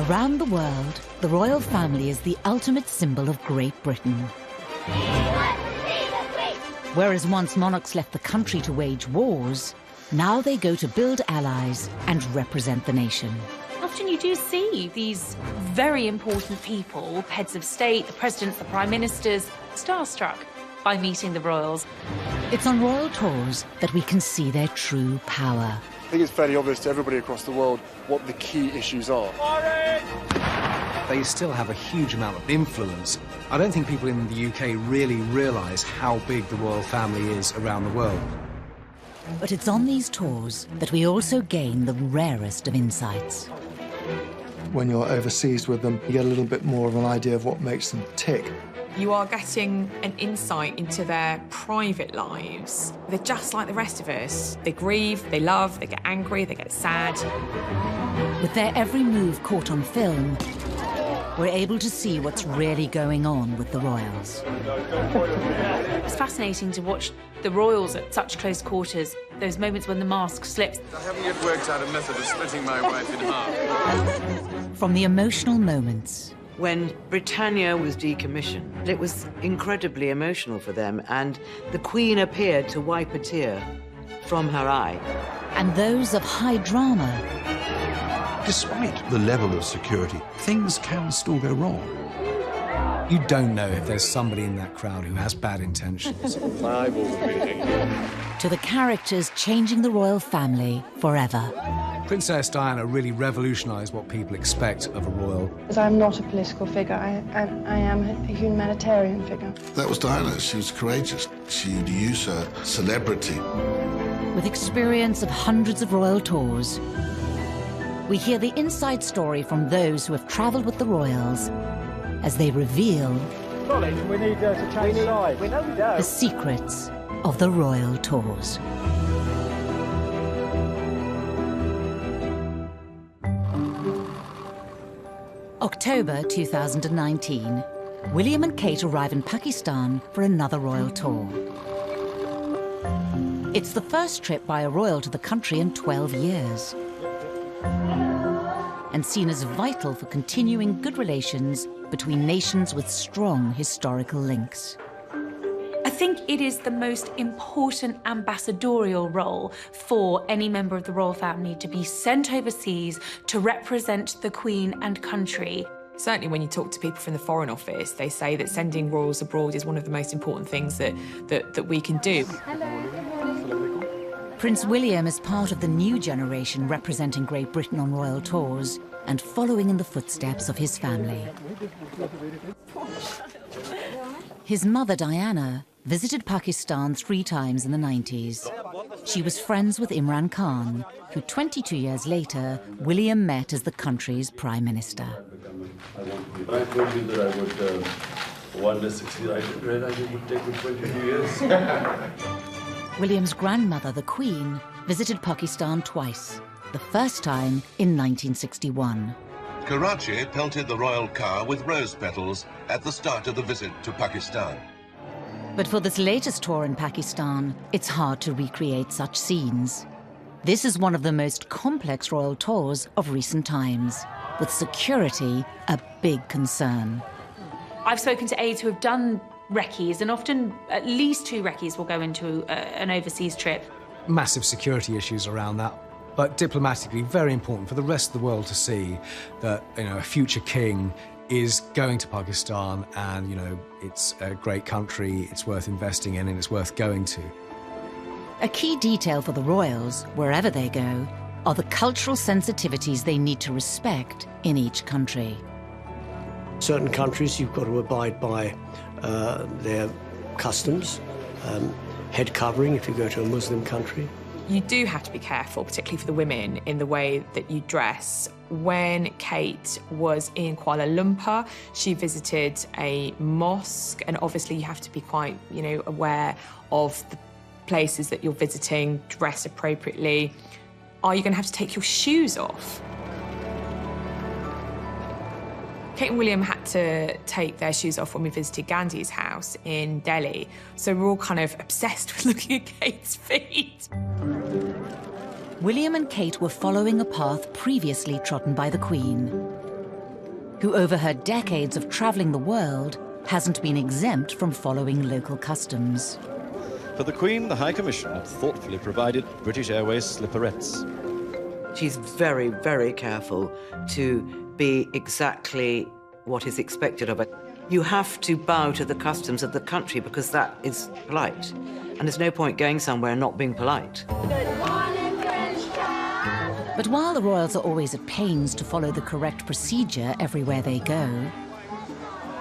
Around the world, the royal family is the ultimate symbol of Great Britain. Whereas once monarchs left the country to wage wars, now they go to build allies and represent the nation. Often you do see these very important people, heads of state, the presidents, the prime ministers, starstruck by meeting the royals. It's on royal tours that we can see their true power. I think it's fairly obvious to everybody across the world what the key issues are. They still have a huge amount of influence. I don't think people in the UK really realise how big the royal family is around the world. But it's on these tours that we also gain the rarest of insights. When you're overseas with them, you get a little bit more of an idea of what makes them tick. You are getting an insight into their private lives. They're just like the rest of us. They grieve, they love, they get angry, they get sad. With their every move caught on film, we're able to see what's really going on with the royals. It's fascinating to watch the royals at such close quarters, those moments when the mask slips. I haven't yet worked out a method of splitting my wife in half. From the emotional moments. When Britannia was decommissioned, it was incredibly emotional for them, and the Queen appeared to wipe a tear from her eye. And those of high drama. Despite the level of security, things can still go wrong. You don't know if there's somebody in that crowd who has bad intentions. My eyeballs are bleeding. To the characters changing the royal family forever. Princess Diana really revolutionised what people expect of a royal. Because I'm not a political figure, I am a humanitarian figure. That was Diana. She was courageous. She'd use her celebrity. With experience of hundreds of royal tours, we hear the inside story from those who have travelled with the royals as they reveal we need to change sides. the secrets of the royal tours. October 2019, William and Kate arrive in Pakistan for another royal tour. It's the first trip by a royal to the country in 12 years. And seen as vital for continuing good relations between nations with strong historical links. I think it is the most important ambassadorial role for any member of the royal family to be sent overseas to represent the Queen and country. Certainly when you talk to people from the Foreign Office, they say that sending royals abroad is one of the most important things that we can do. Prince William is part of the new generation representing Great Britain on royal tours and following in the footsteps of his family. His mother, Diana, visited Pakistan 3 times in the 90s. She was friends with Imran Khan, who 22 years later, William met as the country's prime minister. I told you that I would one day succeed. I didn't realize it would take me 22 years. William's grandmother, the Queen, visited Pakistan twice, the first time in 1961. Karachi pelted the royal car with rose petals at the start of the visit to Pakistan. But for this latest tour in Pakistan, it's hard to recreate such scenes. This is one of the most complex royal tours of recent times, with security a big concern. I've spoken to aides who have done recce's, and often at least 2 recce's will go into an overseas trip. Massive security issues around that, but diplomatically very important for the rest of the world to see that, you know, a future king is going to Pakistan and, you know, it's a great country, it's worth investing in and it's worth going to. A key detail for the royals, wherever they go, are the cultural sensitivities they need to respect in each country. Certain countries you've got to abide by their customs, head covering if you go to a Muslim country. You do have to be careful, particularly for the women, in the way that you dress. When Kate was in Kuala Lumpur, she visited a mosque, and obviously you have to be quite, you know, aware of the places that you're visiting, dress appropriately. Are you going to have to take your shoes off? Kate and William had to take their shoes off when we visited Gandhi's house in Delhi, so we're all kind of obsessed with looking at Kate's feet. William and Kate were following a path previously trodden by the Queen. who over her decades of travelling the world hasn't been exempt from following local customs. For the Queen, the High Commissioner thoughtfully provided British Airways slipperettes. She's very, very careful to be exactly what is expected of her. You have to bow to the customs of the country because that is polite. And there's no point going somewhere and not being polite. But while the royals are always at pains to follow the correct procedure everywhere they go,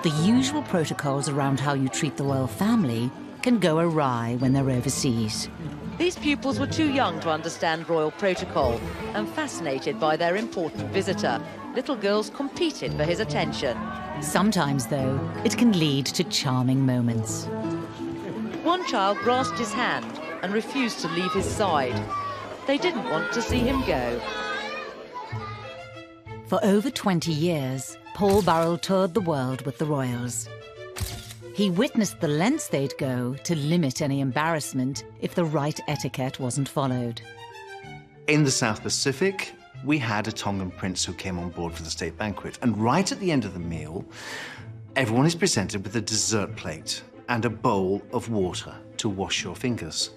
the usual protocols around how you treat the royal family can go awry when they're overseas. These pupils were too young to understand royal protocol and fascinated by their important visitor. Little girls competed for his attention. Sometimes, though, it can lead to charming moments. One child grasped his hand and refused to leave his side. They didn't want to see him go. For over 20 years, Paul Burrell toured the world with the royals. He witnessed the lengths they'd go to limit any embarrassment if the right etiquette wasn't followed. In the South Pacific, we had a Tongan prince who came on board for the state banquet. And right at the end of the meal, everyone is presented with a dessert plate and a bowl of water to wash your fingers.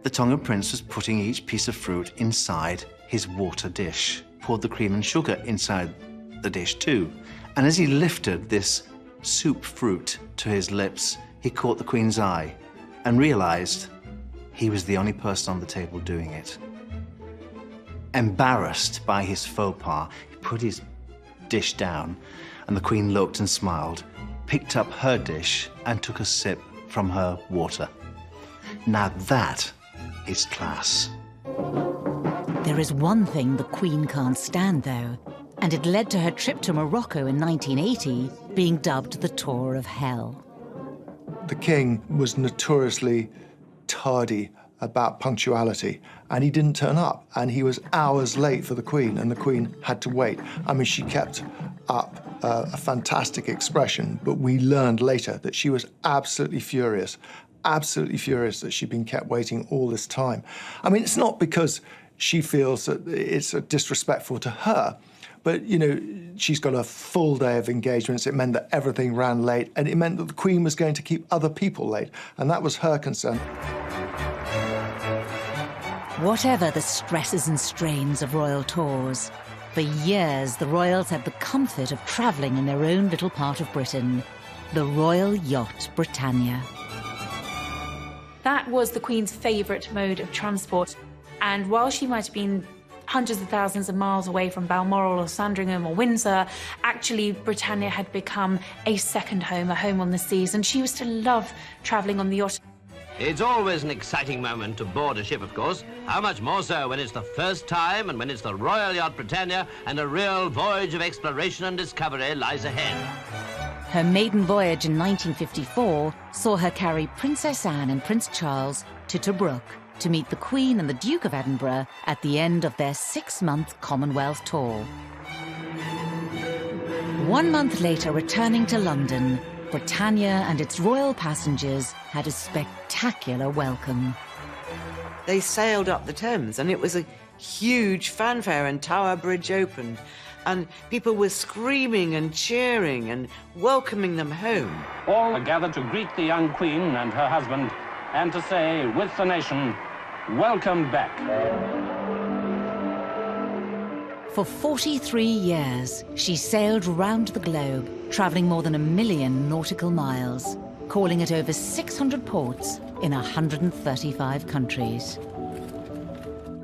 The Tongan prince was putting each piece of fruit inside his water dish, poured the cream and sugar inside the dish too. And as he lifted this soup fruit to his lips, he caught the Queen's eye and realized he was the only person on the table doing it. Embarrassed by his faux pas, he put his dish down, and the Queen looked and smiled, picked up her dish and took a sip from her water. Now that is class. There is one thing the Queen can't stand, though, and it led to her trip to Morocco in 1980 being dubbed the Tour of Hell. The King was notoriously tardy about punctuality, and he didn't turn up, and he was hours late for the Queen, and the Queen had to wait. I mean, she kept up a fantastic expression, but we learned later that she was absolutely furious that she'd been kept waiting all this time. I mean, it's not because she feels that it's disrespectful to her, but, you know, she's got a full day of engagements. It meant that everything ran late, and it meant that the Queen was going to keep other people late, and that was her concern. Whatever the stresses and strains of royal tours, for years the royals had the comfort of travelling in their own little part of Britain, the royal yacht Britannia. That was the Queen's favourite mode of transport, and while she might have been hundreds of thousands of miles away from Balmoral or Sandringham or Windsor, actually Britannia had become a second home, a home on the seas, and she used to love travelling on the yacht. It's always an exciting moment to board a ship, of course. How much more so when it's the first time and when it's the Royal Yacht Britannia and a real voyage of exploration and discovery lies ahead. Her maiden voyage in 1954 saw her carry Princess Anne and Prince Charles to Tobruk to meet the Queen and the Duke of Edinburgh at the end of their 6-month Commonwealth tour. 1 month later, returning to London, Britannia and its royal passengers had a spectacular welcome. They sailed up the Thames, and it was a huge fanfare, and Tower Bridge opened, and people were screaming and cheering and welcoming them home. All are gathered to greet the young Queen and her husband and to say, with the nation, welcome back. For 43 years, she sailed round the globe, travelling more than 1 million nautical miles, calling at over 600 ports in 135 countries.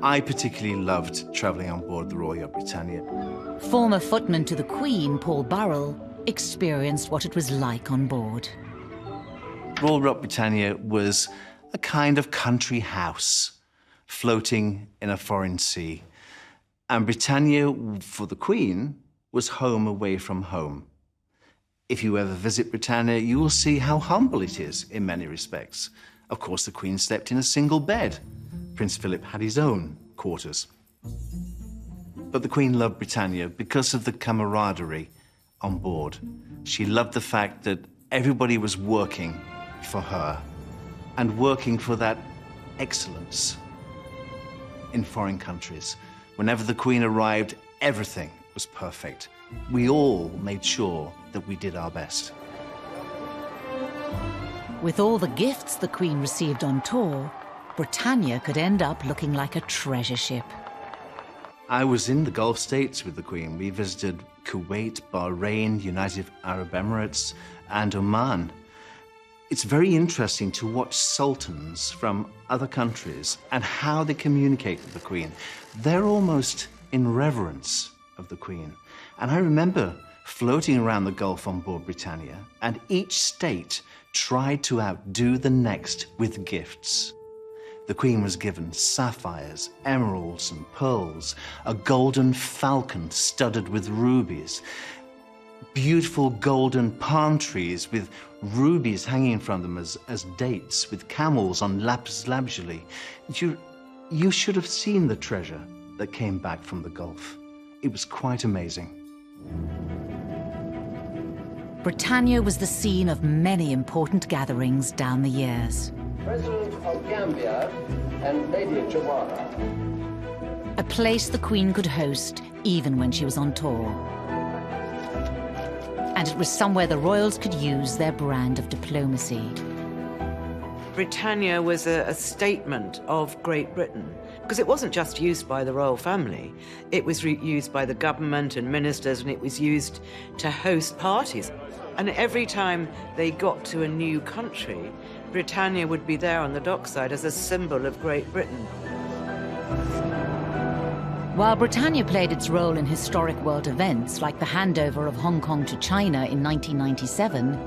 I particularly loved travelling on board the Royal Yacht Britannia. Former footman to the Queen, Paul Burrell, experienced what it was like on board. Royal Yacht Britannia was a kind of country house floating in a foreign sea. And Britannia, for the Queen, was home away from home. If you ever visit Britannia, you will see how humble it is in many respects. Of course, the Queen slept in a single bed. Prince Philip had his own quarters. But the Queen loved Britannia because of the camaraderie on board. She loved the fact that everybody was working for her and working for that excellence in foreign countries. Whenever the Queen arrived, everything was perfect. We all made sure that we did our best. With all the gifts the Queen received on tour, Britannia could end up looking like a treasure ship. I was in the Gulf states with the Queen. We visited Kuwait, Bahrain, United Arab Emirates, and Oman. It's very interesting to watch sultans from other countries and how they communicate with the Queen. They're almost in reverence of the Queen. And I remember floating around the Gulf on board Britannia, and each state tried to outdo the next with gifts. The Queen was given sapphires, emeralds and pearls, a golden falcon studded with rubies, beautiful golden palm trees with rubies hanging from them as dates, with camels on lapis lazuli. You should have seen the treasure that came back from the Gulf. It was quite amazing. Britannia was the scene of many important gatherings down the years. President of Gambia and Lady Jawara. A place the Queen could host even when she was on tour. And it was somewhere the royals could use their brand of diplomacy. Britannia was a statement of Great Britain, because it wasn't just used by the royal family. It was used by the government and ministers, and it was used to host parties. And every time they got to a new country, Britannia would be there on the dockside as a symbol of Great Britain. While Britannia played its role in historic world events like the handover of Hong Kong to China in 1997,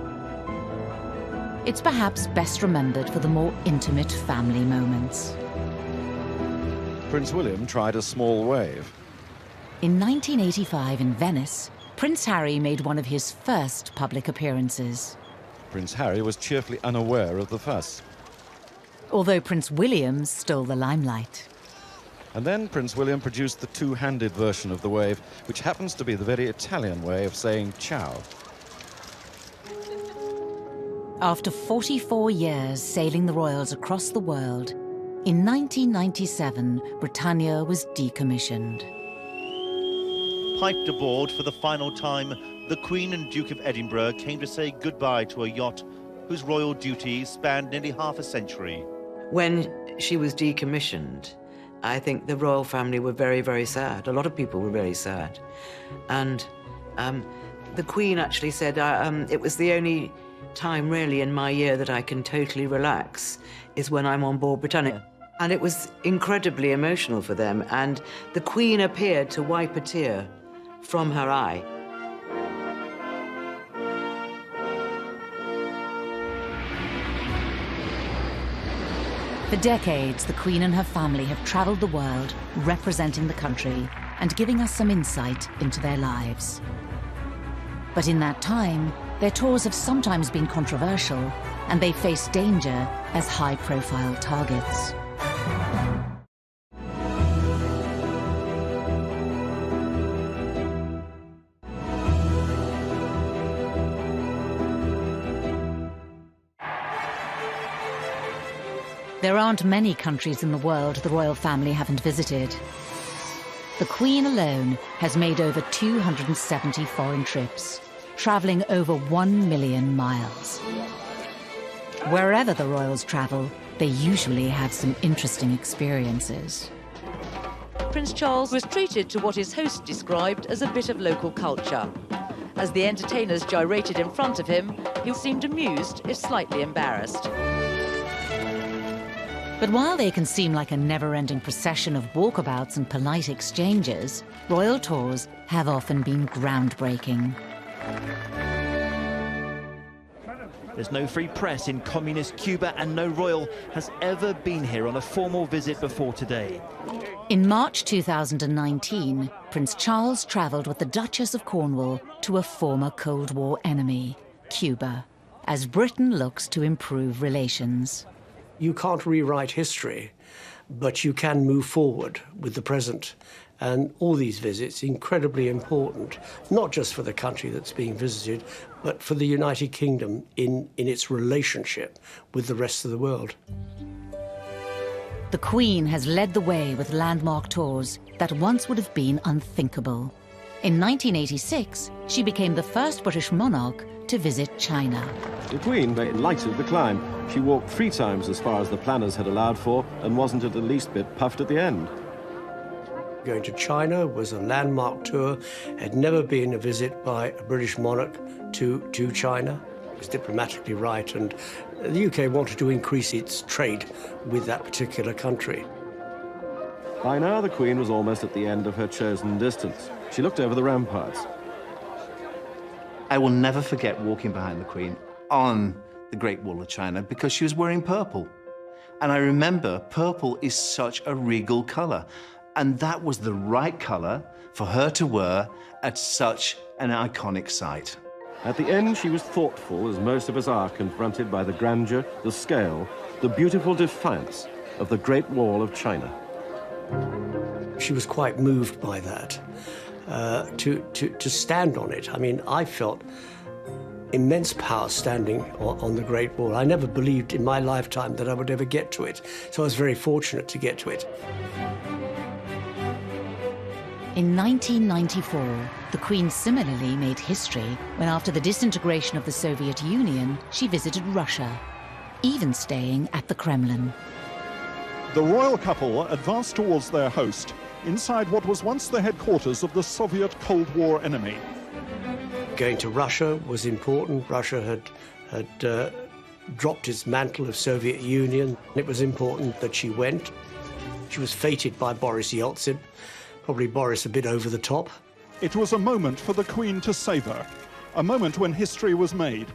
it's perhaps best remembered for the more intimate family moments. Prince William tried a small wave. In 1985 in Venice, Prince Harry made one of his first public appearances. Prince Harry was cheerfully unaware of the fuss. Although Prince William stole the limelight. And then Prince William produced the two-handed version of the wave, which happens to be the very Italian way of saying ciao. After 44 years sailing the royals across the world, in 1997, Britannia was decommissioned. Piped aboard for the final time, the Queen and Duke of Edinburgh came to say goodbye to a yacht whose royal duties spanned nearly half a century. When she was decommissioned, I think the royal family were very, very sad. A lot of people were very sad. And the Queen actually said, it was the only time really in my year that I can totally relax is when I'm on board Britannia. And it was incredibly emotional for them. And the Queen appeared to wipe a tear from her eye. For decades, the Queen and her family have traveled the world, representing the country and giving us some insight into their lives. But in that time, their tours have sometimes been controversial, and they face danger as high-profile targets. There aren't many countries in the world the royal family haven't visited. The Queen alone has made over 270 foreign trips, traveling over 1 million miles. Wherever the royals travel, they usually have some interesting experiences. Prince Charles was treated to what his host described as a bit of local culture. As the entertainers gyrated in front of him, he seemed amused, if slightly embarrassed. But while they can seem like a never-ending procession of walkabouts and polite exchanges, royal tours have often been groundbreaking. There's no free press in communist Cuba, and no royal has ever been here on a formal visit before today. In March 2019, Prince Charles travelled with the Duchess of Cornwall to a former Cold War enemy, Cuba, as Britain looks to improve relations. You can't rewrite history, but you can move forward with the present. And all these visits, incredibly important, not just for the country that's being visited, but for the United Kingdom in its relationship with the rest of the world. The Queen has led the way with landmark tours that once would have been unthinkable. In 1986, she became the first British monarch to visit China. The Queen very light of the climb. She walked 3 times as far as the planners had allowed for and wasn't the least bit puffed at the end. Going to China was a landmark tour. Had never been a visit by a British monarch to China. It was diplomatically right, and the UK wanted to increase its trade with that particular country. By now, the Queen was almost at the end of her chosen distance. She looked over the ramparts. I will never forget walking behind the Queen on the Great Wall of China because she was wearing purple. And I remember purple is such a regal colour. And that was the right colour for her to wear at such an iconic site. At the end, she was thoughtful, as most of us are, confronted by the grandeur, the scale, the beautiful defiance of the Great Wall of China. She was quite moved by that, to stand on it. I mean, I felt immense power standing on the Great Wall. I never believed in my lifetime that I would ever get to it, so I was very fortunate to get to it. In 1994, the Queen similarly made history when, after the disintegration of the Soviet Union, she visited Russia, even staying at the Kremlin. The royal couple advanced towards their host inside what was once the headquarters of the Soviet Cold War enemy. Going to Russia was important. Russia had dropped its mantle of Soviet Union. It was important that she went. She was feted by Boris Yeltsin. Probably Boris a bit over the top. It was a moment for the Queen to savour, a moment when history was made.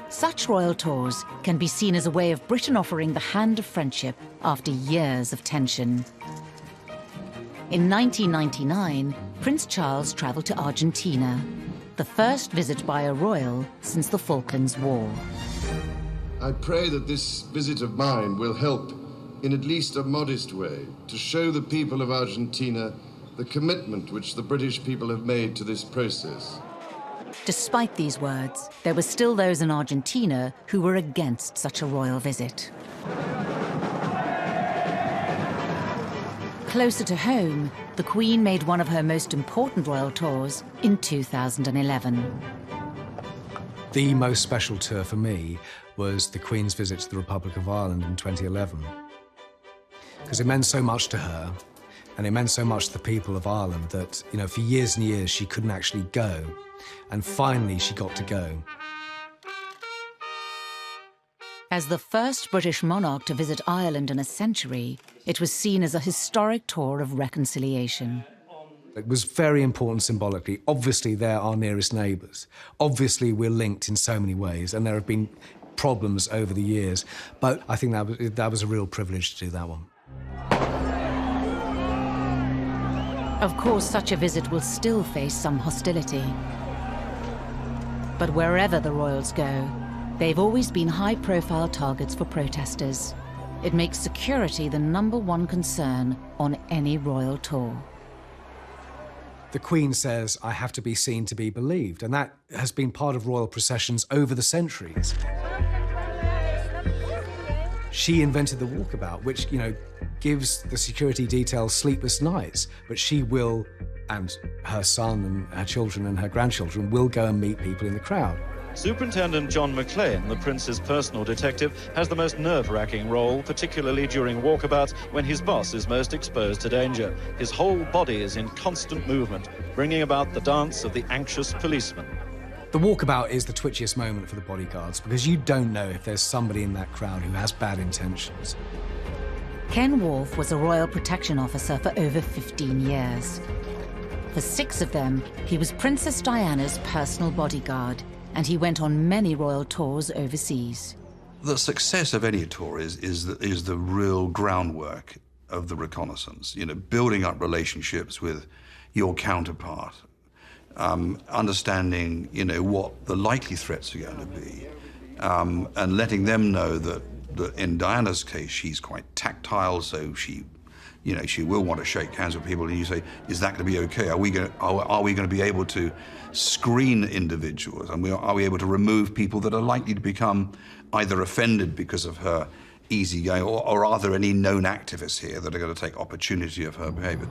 Such royal tours can be seen as a way of Britain offering the hand of friendship after years of tension. In 1999, Prince Charles travelled to Argentina, the first visit by a royal since the Falklands War. I pray that this visit of mine will help, in at least a modest way, to show the people of Argentina the commitment which the British people have made to this process. Despite these words, there were still those in Argentina who were against such a royal visit. Closer to home, the Queen made one of her most important royal tours in 2011. The most special tour for me was the Queen's visit to the Republic of Ireland in 2011. Because it meant so much to her, and it meant so much to the people of Ireland that, you know, for years and years she couldn't actually go. And finally she got to go. As the first British monarch to visit Ireland in a century, it was seen as a historic tour of reconciliation. It was very important symbolically. Obviously, they're our nearest neighbours. Obviously, we're linked in so many ways, and there have been problems over the years. But I think that was a real privilege to do that one. Of course, such a visit will still face some hostility. But wherever the royals go, they've always been high-profile targets for protesters. It makes security the #1 concern on any royal tour. The Queen says, "I have to be seen to be believed," and that has been part of royal processions over the centuries. She invented the walkabout, which, you know, gives the security detail sleepless nights, but she will, and her son and her children and her grandchildren will go and meet people in the crowd. Superintendent John McLean, the Prince's personal detective, has the most nerve-wracking role, particularly during walkabouts when his boss is most exposed to danger. His whole body is in constant movement, bringing about the dance of the anxious policeman. The walkabout is the twitchiest moment for the bodyguards because you don't know if there's somebody in that crowd who has bad intentions. Ken Worf was a royal protection officer for over 15 years. For 6 of them, he was Princess Diana's personal bodyguard, and he went on many royal tours overseas. The success of any tour is the real groundwork of the reconnaissance. You know, building up relationships with your counterpart, understanding, you know, what the likely threats are going to be, and letting them know that in Diana's case, she's quite tactile, so she will want to shake hands with people, and you say, is that going to be okay? Are we going to be able to screen individuals? And are we able to remove people that are likely to become either offended because of her easygoing, or are there any known activists here that are going to take opportunity of her behavior?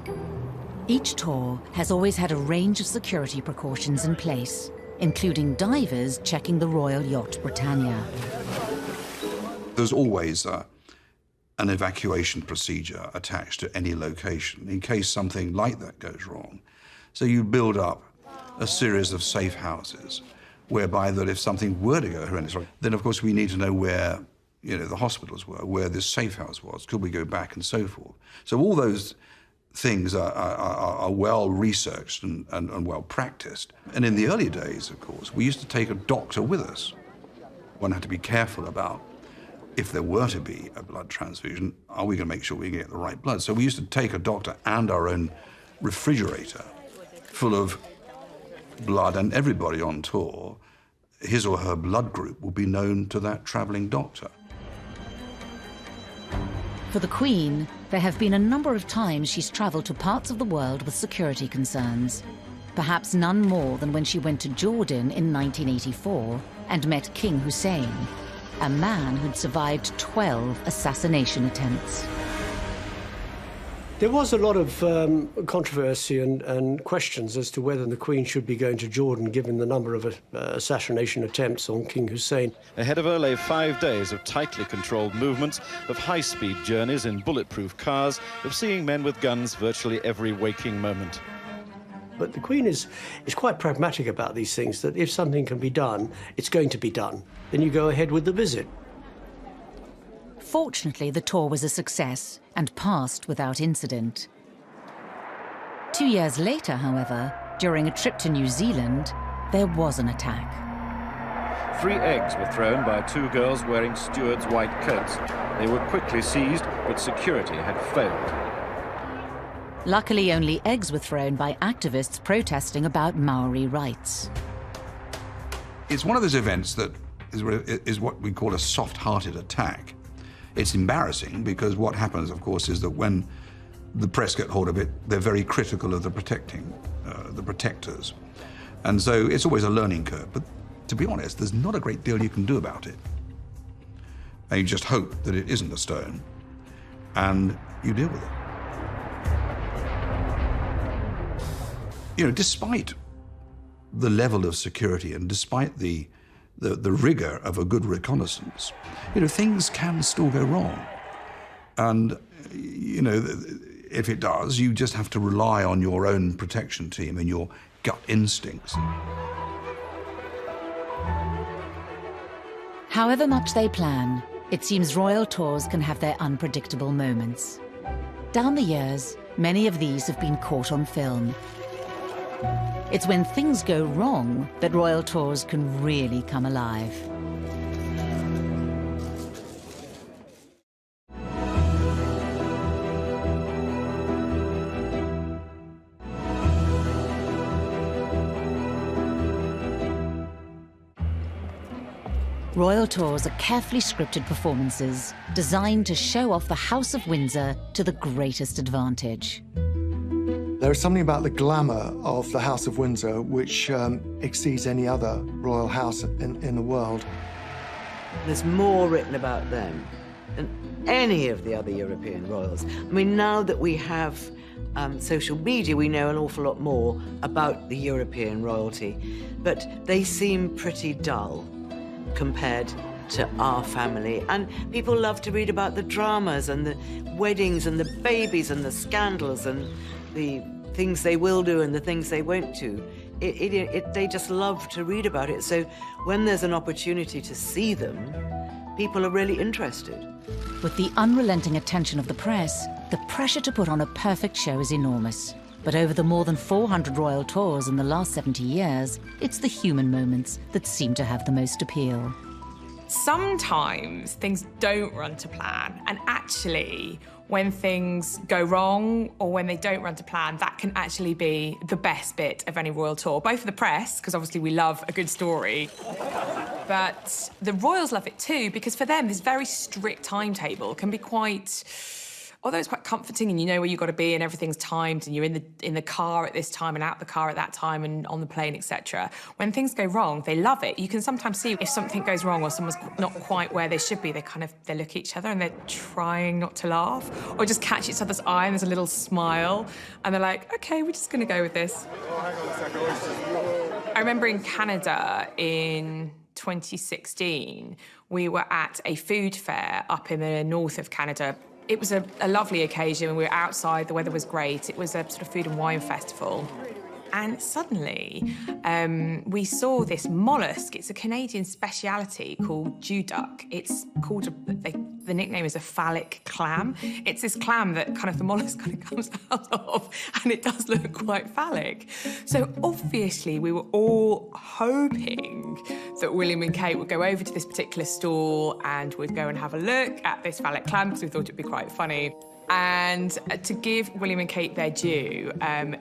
Each tour has always had a range of security precautions in place, including divers checking the royal yacht Britannia. There's always an evacuation procedure attached to any location in case something like that goes wrong. So you build up a series of safe houses whereby that if something were to go horrendous wrong, then of course we need to know where, you know, the hospitals were, where this safe house was, could we go back and so forth. So all those things are well researched and well practiced. And in the early days, of course, we used to take a doctor with us. One had to be careful about, if there were to be a blood transfusion, are we going to make sure we get the right blood? So we used to take a doctor and our own refrigerator full of blood, and everybody on tour, his or her blood group will be known to that travelling doctor. For the Queen, there have been a number of times she's travelled to parts of the world with security concerns. Perhaps none more than when she went to Jordan in 1984 and met King Hussein, a man who'd survived 12 assassination attempts. There was a lot of controversy and questions as to whether the Queen should be going to Jordan, given the number of assassination attempts on King Hussein. Ahead of her lay 5 days of tightly controlled movements, of high-speed journeys in bulletproof cars, of seeing men with guns virtually every waking moment. But the Queen is quite pragmatic about these things, that if something can be done, it's going to be done. Then you go ahead with the visit. Fortunately, the tour was a success and passed without incident. 2 years later, however, during a trip to New Zealand, there was an attack. 3 eggs were thrown by 2 girls wearing stewards' white coats. They were quickly seized, but security had failed. Luckily, only eggs were thrown by activists protesting about Maori rights. It's one of those events that is what we call a soft-hearted attack. It's embarrassing because what happens, of course, is that when the press get hold of it, they're very critical of the protectors. And so it's always a learning curve. But to be honest, there's not a great deal you can do about it. And you just hope that it isn't a stone, and you deal with it. You know, despite the level of security and despite the rigor of a good reconnaissance, you know, things can still go wrong. And, you know, if it does, you just have to rely on your own protection team and your gut instincts. However much they plan, it seems royal tours can have their unpredictable moments. Down the years, many of these have been caught on film. It's when things go wrong that royal tours can really come alive. Royal tours are carefully scripted performances designed to show off the House of Windsor to the greatest advantage. There is something about the glamour of the House of Windsor which exceeds any other royal house in the world. There's more written about them than any of the other European royals. I mean, now that we have social media, we know an awful lot more about the European royalty, but they seem pretty dull compared to our family. And people love to read about the dramas and the weddings and the babies and the scandals and the things they will do and the things they won't do. They just love to read about it. So when there's an opportunity to see them, people are really interested. With the unrelenting attention of the press, the pressure to put on a perfect show is enormous. But over the more than 400 royal tours in the last 70 years, it's the human moments that seem to have the most appeal. Sometimes things don't run to plan, and actually, when things go wrong or when they don't run to plan, that can actually be the best bit of any royal tour, both for the press, because obviously we love a good story, but the royals love it too, because for them, this very strict timetable can be quite although it's quite comforting and you know where you've got to be and everything's timed and you're in the car at this time and out the car at that time and on the plane, etc. When things go wrong, they love it. You can sometimes see if something goes wrong or someone's not quite where they should be, they look at each other and they're trying not to laugh or just catch each other's eye and there's a little smile and they're like, OK, we're just going to go with this. I remember in Canada in 2016, we were at a food fair up in the north of Canada. It was a lovely occasion. We were outside, the weather was great. It was a sort of food and wine festival. And suddenly, we saw this mollusk. It's a Canadian speciality called Juduck. It's called, the nickname is a phallic clam. It's this clam that the mollusk kind of comes out of, and it does look quite phallic. So obviously, we were all hoping that William and Kate would go over to this particular stall and would go and have a look at this phallic clam because we thought it'd be quite funny. And to give William and Kate their due,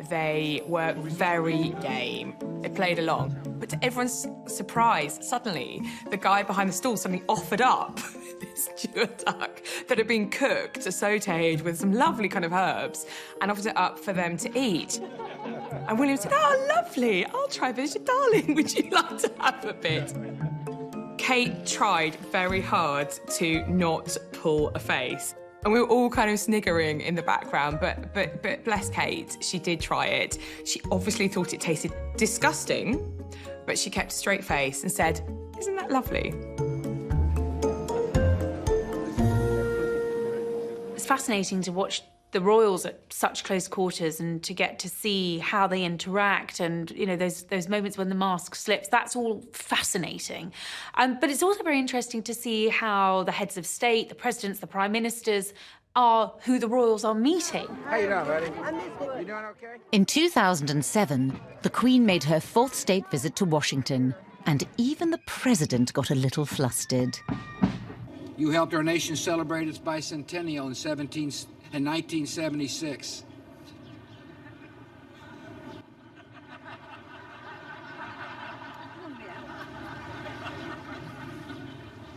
they were very game. They played along. But to everyone's surprise, suddenly, the guy behind the stall suddenly offered up this Juduck that had been cooked, sautéed with some lovely kind of herbs, and offered it up for them to eat. And William said, "Oh, lovely, I'll try this. Darling, would you like to have a bit?" Kate tried very hard to not pull a face. And we were all kind of sniggering in the background, but bless Kate, she did try it. She obviously thought it tasted disgusting, but she kept a straight face and said, "Isn't that lovely?" It's fascinating to watch the royals at such close quarters and to get to see how they interact and, you know, those moments when the mask slips. That's all fascinating. But it's also very interesting to see how the heads of state, the presidents, the prime ministers, are who the royals are meeting. How you doing, buddy? You doing okay? In 2007, the Queen made her 4th state visit to Washington, and even the president got a little flustered. You helped our nation celebrate its bicentennial in 1976.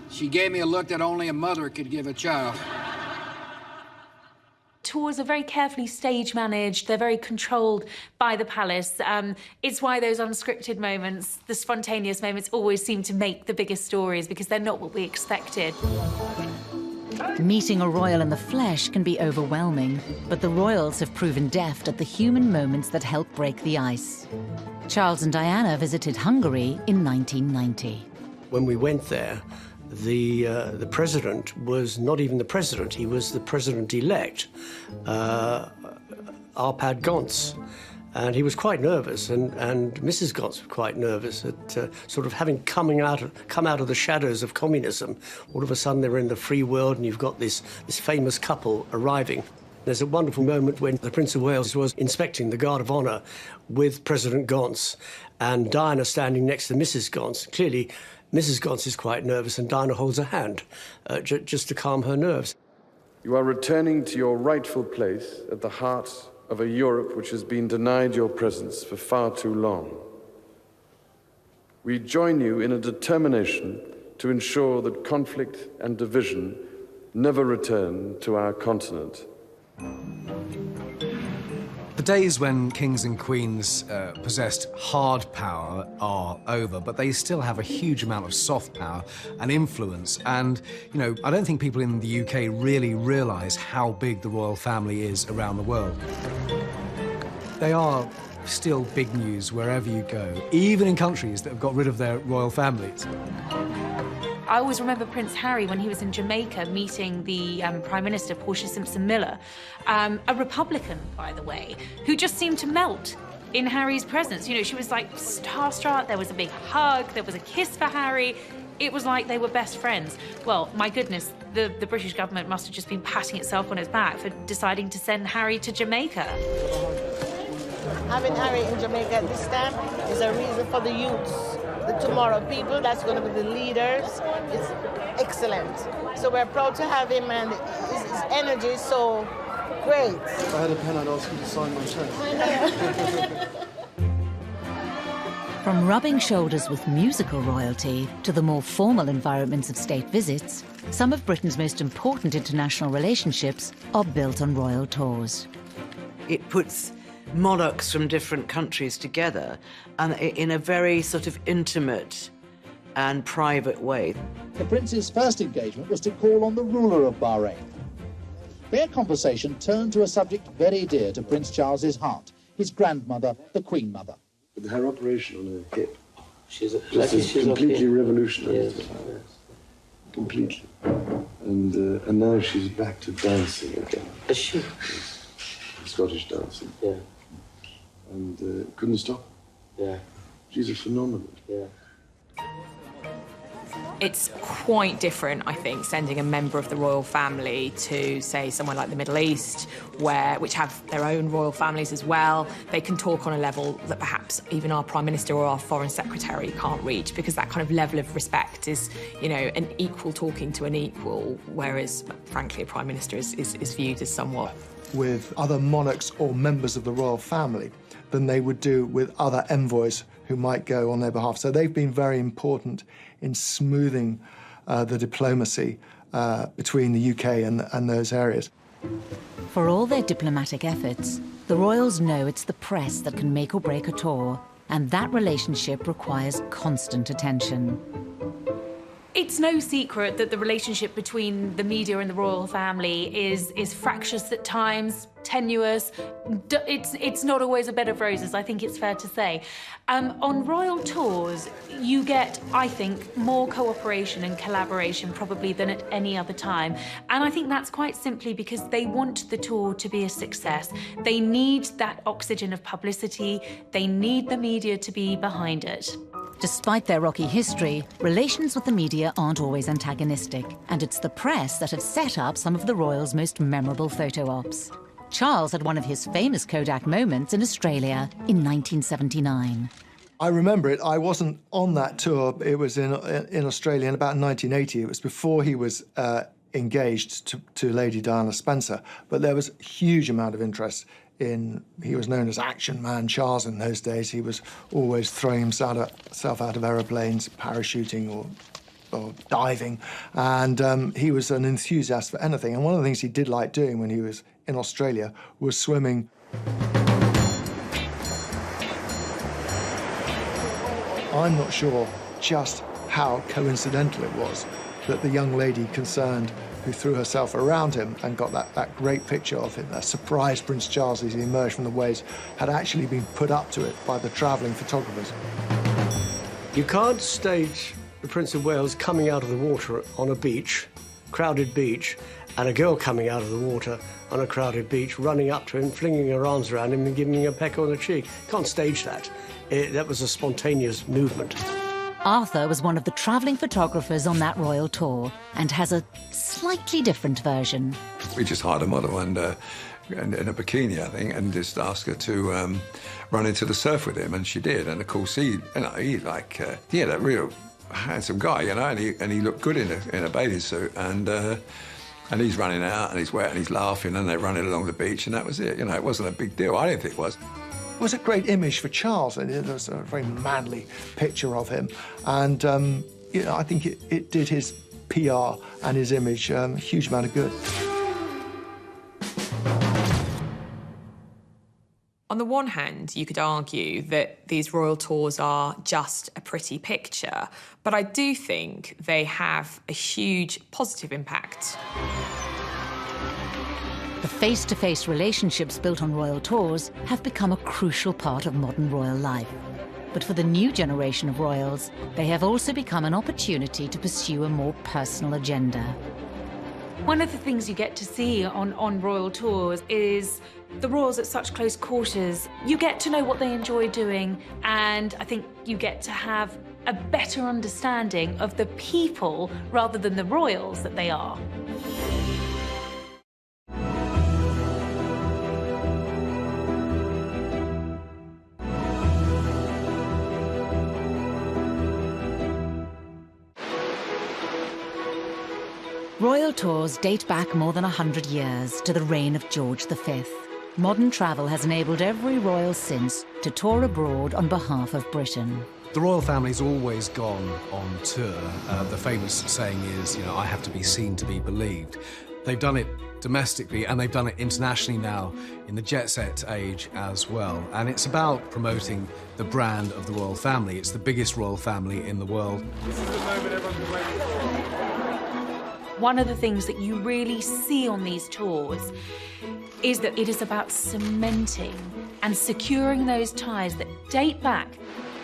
She gave me a look that only a mother could give a child. Tours are very carefully stage-managed. They're very controlled by the palace. It's why those unscripted moments, the spontaneous moments, always seem to make the biggest stories because they're not what we expected. Meeting a royal in the flesh can be overwhelming, but the royals have proven deft at the human moments that help break the ice. Charles and Diana visited Hungary in 1990. When we went there, the president was not even the president, he was the president-elect, Arpad Gons. And he was quite nervous, and Mrs. Gons was quite nervous at sort of having come out of the shadows of communism. All of a sudden, they're in the free world, and you've got this famous couple arriving. There's a wonderful moment when the Prince of Wales was inspecting the Guard of Honour with President Gons, and Diana standing next to Mrs. Gons. Clearly, Mrs. Gons is quite nervous, and Diana holds her hand just to calm her nerves. You are returning to your rightful place at the heart of a Europe which has been denied your presence for far too long. We join you in a determination to ensure that conflict and division never return to our continent. The days when kings and queens possessed hard power are over, but they still have a huge amount of soft power and influence. And, you know, I don't think people in the UK really realise how big the royal family is around the world. They are still big news wherever you go, even in countries that have got rid of their royal families. I always remember Prince Harry when he was in Jamaica meeting the Prime Minister, Portia Simpson-Miller, a Republican, by the way, who just seemed to melt in Harry's presence. You know, she was like starstruck, there was a big hug, there was a kiss for Harry. It was like they were best friends. Well, my goodness, the British government must have just been patting itself on its back for deciding to send Harry to Jamaica. Having Harry in Jamaica at this time is a reason for the youths, the tomorrow people, that's going to be the leaders. It's excellent. So we're proud to have him, and his energy is so great. If I had a pen, I'd ask you to sign my check. From rubbing shoulders with musical royalty to the more formal environments of state visits, Some of Britain's most important international relationships are built on royal tours. It puts monarchs from different countries together and in a very sort of intimate and private way. The prince's first engagement was to call on the ruler of Bahrain. Their conversation turned to a subject very dear to Prince Charles's heart, his grandmother, the Queen Mother. With her operation on her hip, she's completely okay. revolutionary. Yes. Completely. And now she's back to dancing again. Is she? Yes. Scottish dancing. Yeah. And couldn't stop. Yeah. She's a phenomenon. Yeah. It's quite different, I think, sending a member of the royal family to, say, somewhere like the Middle East, which have their own royal families as well. They can talk on a level that perhaps even our Prime Minister or our Foreign Secretary can't reach, because that kind of level of respect is, you know, an equal talking to an equal, whereas, frankly, a Prime Minister is viewed as somewhat... with other monarchs or members of the royal family than they would do with other envoys who might go on their behalf. So they've been very important in smoothing the diplomacy between the UK and those areas. For all their diplomatic efforts, the royals know it's the press that can make or break a tour, and that relationship requires constant attention. It's no secret that the relationship between the media and the royal family is fractious at times, tenuous. It's not always a bed of roses, I think it's fair to say. On royal tours, you get, I think, more cooperation and collaboration probably than at any other time. And I think that's quite simply because they want the tour to be a success. They need that oxygen of publicity. They need the media to be behind it. Despite their rocky history, relations with the media aren't always antagonistic, and it's the press that have set up some of the royals' most memorable photo ops. Charles had one of his famous Kodak moments in Australia in 1979. I remember it. I wasn't on that tour. It was in Australia in about 1980. It was before he was engaged to Lady Diana Spencer, but there was a huge amount of interest he was known as Action Man Charles in those days. He was always throwing himself out of aeroplanes, parachuting or diving, and he was an enthusiast for anything. And one of the things he did like doing when he was in Australia was swimming. I'm not sure just how coincidental it was that the young lady concerned who threw herself around him and got that great picture of him, that surprised Prince Charles as he emerged from the waves, had actually been put up to it by the travelling photographers. You can't stage the Prince of Wales coming out of the water on a beach, crowded beach, and a girl coming out of the water on a crowded beach, running up to him, flinging her arms around him and giving him a peck on the cheek. Can't stage that. That was a spontaneous movement. Arthur was one of the travelling photographers on that royal tour and has a slightly different version. We just hired a model and in a bikini, I think, and just asked her to run into the surf with him, and she did. And of course, he had a real handsome guy, you know, and he looked good in a bathing suit, and he's running out and he's wet and he's laughing and they're running along the beach, and that was it. You know, it wasn't a big deal. I didn't think it was. It was a great image for Charles, and it was a very manly picture of him. And, you know, I think it did his PR and his image a huge amount of good. On the one hand, you could argue that these royal tours are just a pretty picture, but I do think they have a huge positive impact. The face-to-face relationships built on royal tours have become a crucial part of modern royal life. But for the new generation of royals, they have also become an opportunity to pursue a more personal agenda. One of the things you get to see on royal tours is the royals at such close quarters. You get to know what they enjoy doing, and I think you get to have a better understanding of the people rather than the royals that they are. Royal tours date back more than 100 years to the reign of George V. Modern travel has enabled every royal since to tour abroad on behalf of Britain. The royal family's always gone on tour. The famous saying is, you know, I have to be seen to be believed. They've done it domestically and they've done it internationally now in the jet set age as well. And it's about promoting the brand of the royal family. It's the biggest royal family in the world. This is the moment everyone's been waiting for. One of the things that you really see on these tours is that it is about cementing and securing those ties that date back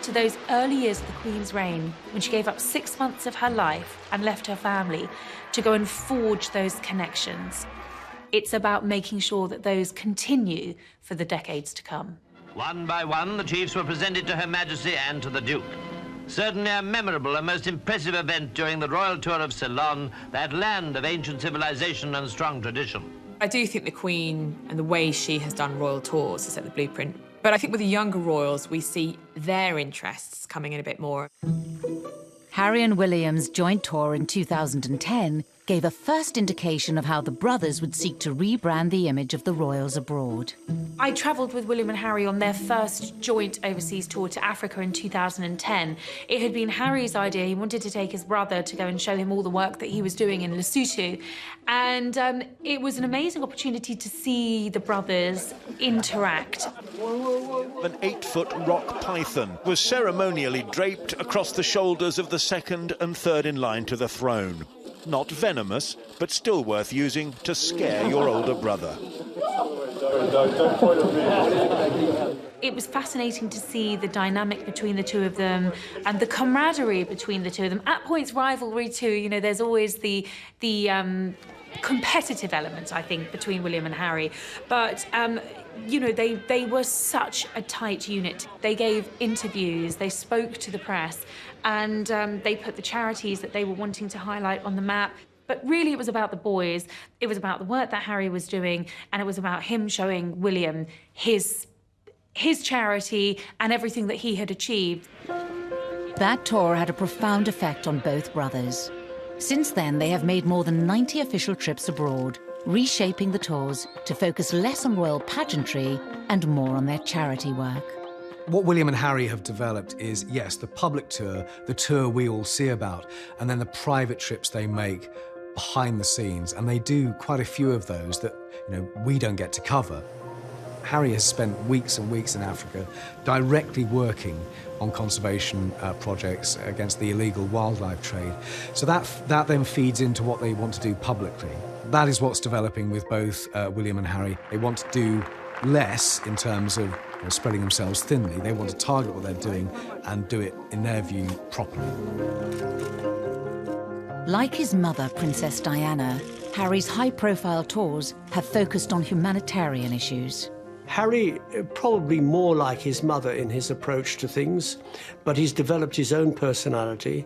to those early years of the Queen's reign, when she gave up 6 months of her life and left her family to go and forge those connections. It's about making sure that those continue for the decades to come. One by one, the chiefs were presented to Her Majesty and to the Duke. Certainly a memorable and most impressive event during the royal tour of Ceylon, that land of ancient civilization and strong tradition. I do think the Queen and the way she has done royal tours has set the blueprint. But I think with the younger royals, we see their interests coming in a bit more. Harry and William's joint tour in 2010 gave a first indication of how the brothers would seek to rebrand the image of the royals abroad. I travelled with William and Harry on their first joint overseas tour to Africa in 2010. It had been Harry's idea. He wanted to take his brother to go and show him all the work that he was doing in Lesotho. And it was an amazing opportunity to see the brothers interact. An 8-foot rock python was ceremonially draped across the shoulders of the second and third in line to the throne. Not venomous, but still worth using to scare your older brother. It was fascinating to see the dynamic between the two of them and the camaraderie between the two of them. At points, rivalry too. You know, there's always the competitive element, I think, between William and Harry. But, you know, they were such a tight unit. They gave interviews, they spoke to the press, and they put the charities that they were wanting to highlight on the map. But really, it was about the boys. It was about the work that Harry was doing, and it was about him showing William his charity and everything that he had achieved. That tour had a profound effect on both brothers. Since then, they have made more than 90 official trips abroad, reshaping the tours to focus less on royal pageantry and more on their charity work. What William and Harry have developed is, yes, the public tour, the tour we all see about, and then the private trips they make behind the scenes. And they do quite a few of those that, you know, we don't get to cover. Harry has spent weeks and weeks in Africa directly working on conservation projects against the illegal wildlife trade. So that then feeds into what they want to do publicly. That is what's developing with both William and Harry. They want to do less in terms of spreading themselves thinly. They want to target what they're doing and do it, in their view, properly. Like his mother, Princess Diana, Harry's high-profile tours have focused on humanitarian issues. Harry, probably more like his mother in his approach to things, but he's developed his own personality.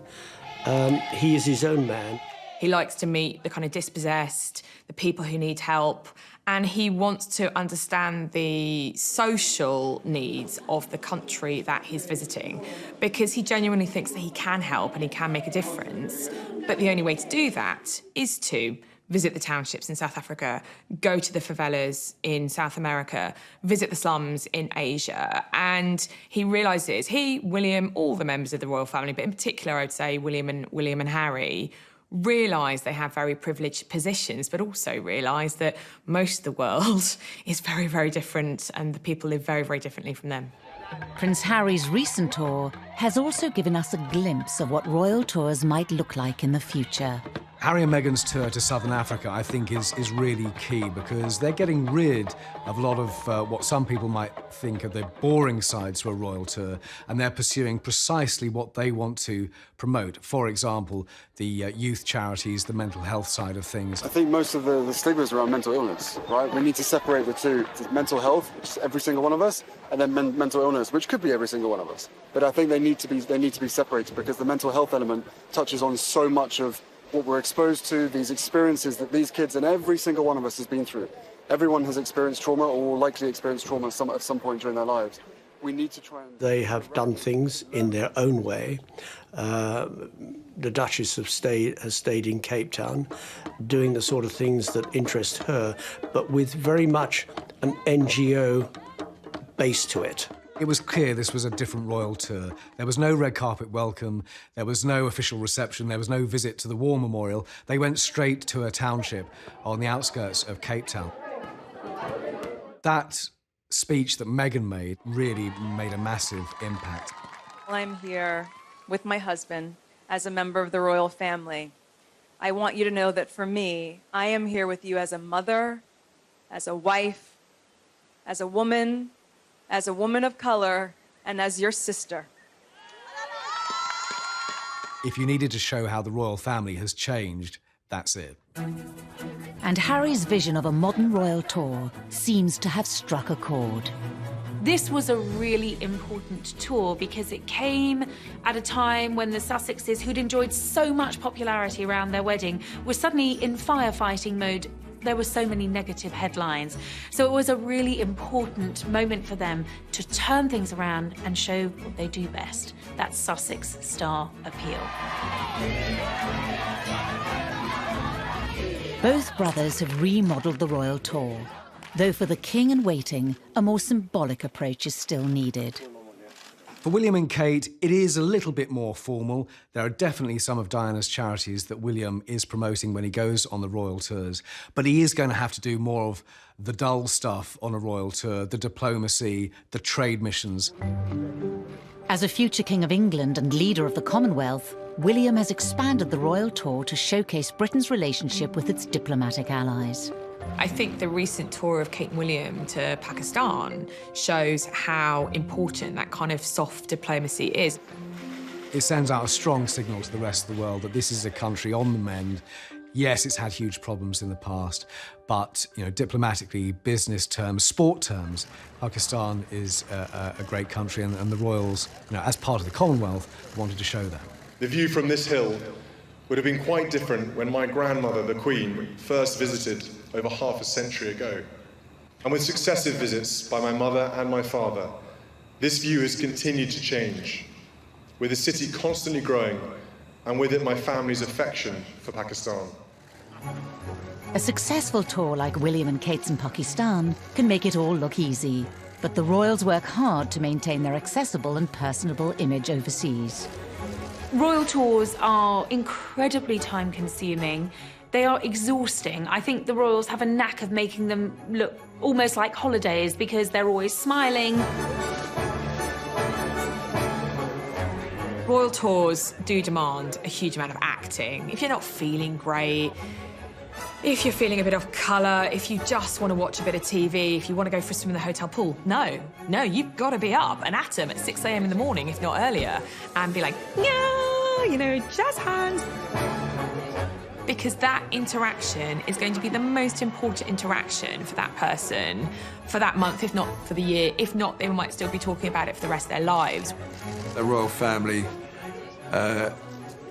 He is his own man. He likes to meet the kind of dispossessed, the people who need help, and he wants to understand the social needs of the country that he's visiting, because he genuinely thinks that he can help and he can make a difference. But the only way to do that is to visit the townships in South Africa, go to the favelas in South America, visit the slums in Asia. And he realises, William, all the members of the royal family, but in particular, I would say William and Harry, realise they have very privileged positions, but also realise that most of the world is very, very different and the people live very, very differently from them. Prince Harry's recent tour has also given us a glimpse of what royal tours might look like in the future. Harry and Meghan's tour to Southern Africa, I think, is really key because they're getting rid of a lot of what some people might think are the boring sides to a royal tour, and they're pursuing precisely what they want to promote. For example, the youth charities, the mental health side of things. I think most of the stigmas around mental illness, right? We need to separate the two. There's mental health, which is every single one of us, and then mental illness, which could be every single one of us. But I think they need to be separated because the mental health element touches on so much of what we're exposed to, these experiences that these kids and every single one of us has been through. Everyone has experienced trauma or will likely experience trauma at some point during their lives. We need to try and... They have done things in their own way. The Duchess has stayed in Cape Town, doing the sort of things that interest her, but with very much an NGO base to it. It was clear this was a different royal tour. There was no red carpet welcome, there was no official reception, there was no visit to the War Memorial. They went straight to a township on the outskirts of Cape Town. That speech that Meghan made really made a massive impact. I'm here with my husband as a member of the royal family. I want you to know that for me, I am here with you as a mother, as a wife, as a woman of color, and as your sister. If you needed to show how the royal family has changed, that's it. And Harry's vision of a modern royal tour seems to have struck a chord. This was a really important tour because it came at a time when the Sussexes, who'd enjoyed so much popularity around their wedding, were suddenly in firefighting mode. There were so many negative headlines. So it was a really important moment for them to turn things around and show what they do best. That's Sussex star appeal. Both brothers have remodelled the royal tour, though for the king in waiting, a more symbolic approach is still needed. For William and Kate, it is a little bit more formal. There are definitely some of Diana's charities that William is promoting when he goes on the royal tours, but he is going to have to do more of the dull stuff on a royal tour, the diplomacy, the trade missions. As a future King of England and leader of the Commonwealth, William has expanded the royal tour to showcase Britain's relationship with its diplomatic allies. I think the recent tour of Kate and William to Pakistan shows how important that kind of soft diplomacy is. It sends out a strong signal to the rest of the world that this is a country on the mend. Yes, it's had huge problems in the past, but diplomatically, business terms, sport terms, Pakistan is a great country, and the royals, as part of the Commonwealth, wanted to show that. The view from this hill would have been quite different when my grandmother, the Queen, first visited over half a century ago. And with successive visits by my mother and my father, this view has continued to change, with the city constantly growing, and with it my family's affection for Pakistan. A successful tour like William and Kate's in Pakistan can make it all look easy, but the royals work hard to maintain their accessible and personable image overseas. Royal tours are incredibly time-consuming. They are exhausting. I think the royals have a knack of making them look almost like holidays because they're always smiling. Royal tours do demand a huge amount of acting. If you're not feeling great, if you're feeling a bit off colour, if you just want to watch a bit of TV, if you want to go for a swim in the hotel pool, no, you've got to be up and at 'em at 6 a.m. in the morning, if not earlier, and be like, yeah, jazz hands. Because that interaction is going to be the most important interaction for that person, for that month, if not for the year. If not, they might still be talking about it for the rest of their lives. The royal family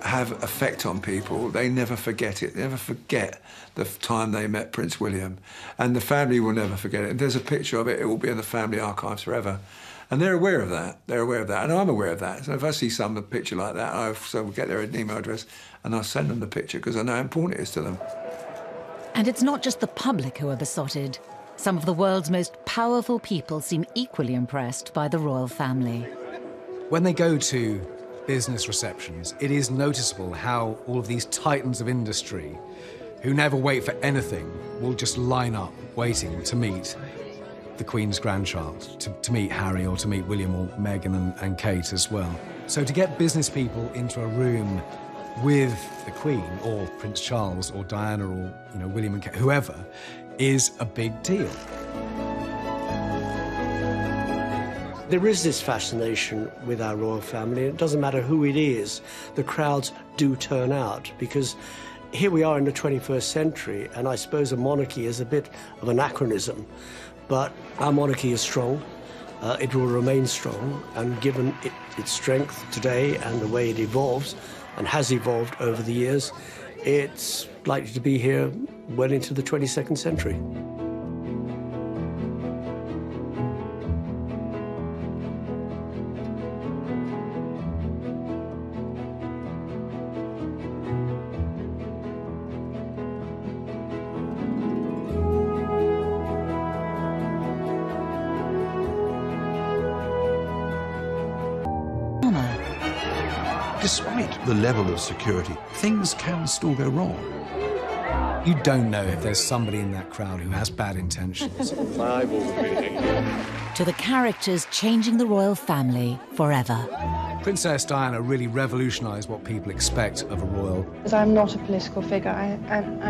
have effect on people. They never forget it. They never forget the time they met Prince William. And the family will never forget it. If there's a picture of it, it will be in the family archives forever. And they're aware of that. They're aware of that. And I'm aware of that. So if I see some picture like that, I'll get their email address and I'll send them the picture because I know how important it is to them. And it's not just the public who are besotted. Some of the world's most powerful people seem equally impressed by the royal family. When they go to business receptions, it is noticeable how all of these titans of industry who never wait for anything will just line up waiting to meet the Queen's grandchild, to meet Harry or to meet William or Meghan and Kate as well. So to get business people into a room with the Queen or Prince Charles or Diana or William and Kate, whoever, is a big deal. There is this fascination with our royal family. It doesn't matter who it is, the crowds do turn out because here we are in the 21st century, and I suppose a monarchy is a bit of an anachronism. But our monarchy is strong, it will remain strong, and given its strength today and the way it evolves, and has evolved over the years, it's likely to be here well into the 22nd century. despite the level of security, things can still go wrong. You don't know if there's somebody in that crowd who has bad intentions. My eyeball would be hanging. To the characters changing the royal family forever. Princess Diana really revolutionised what people expect of a royal. Because I'm not a political figure, I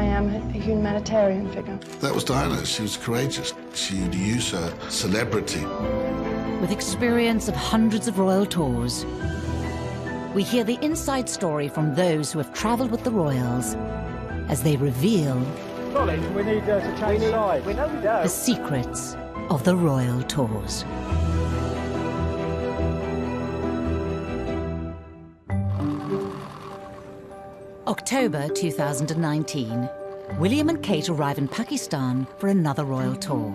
am a humanitarian figure. That was Diana. She was courageous. She'd use her celebrity. With experience of hundreds of royal tours, we hear the inside story from those who have travelled with the royals as they reveal Colin, we need to change sides. We know we don't. the secrets of the royal tours. October 2019. William and Kate arrive in Pakistan for another royal tour.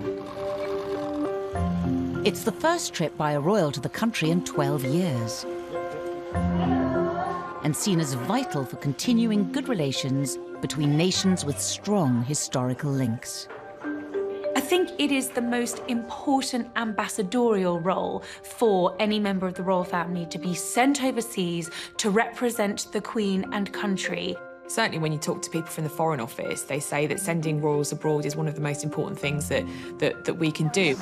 It's the first trip by a royal to the country in 12 years. And seen as vital for continuing good relations between nations with strong historical links. I think it is the most important ambassadorial role for any member of the royal family to be sent overseas to represent the Queen and country. Certainly when you talk to people from the Foreign Office, they say that sending royals abroad is one of the most important things that we can do.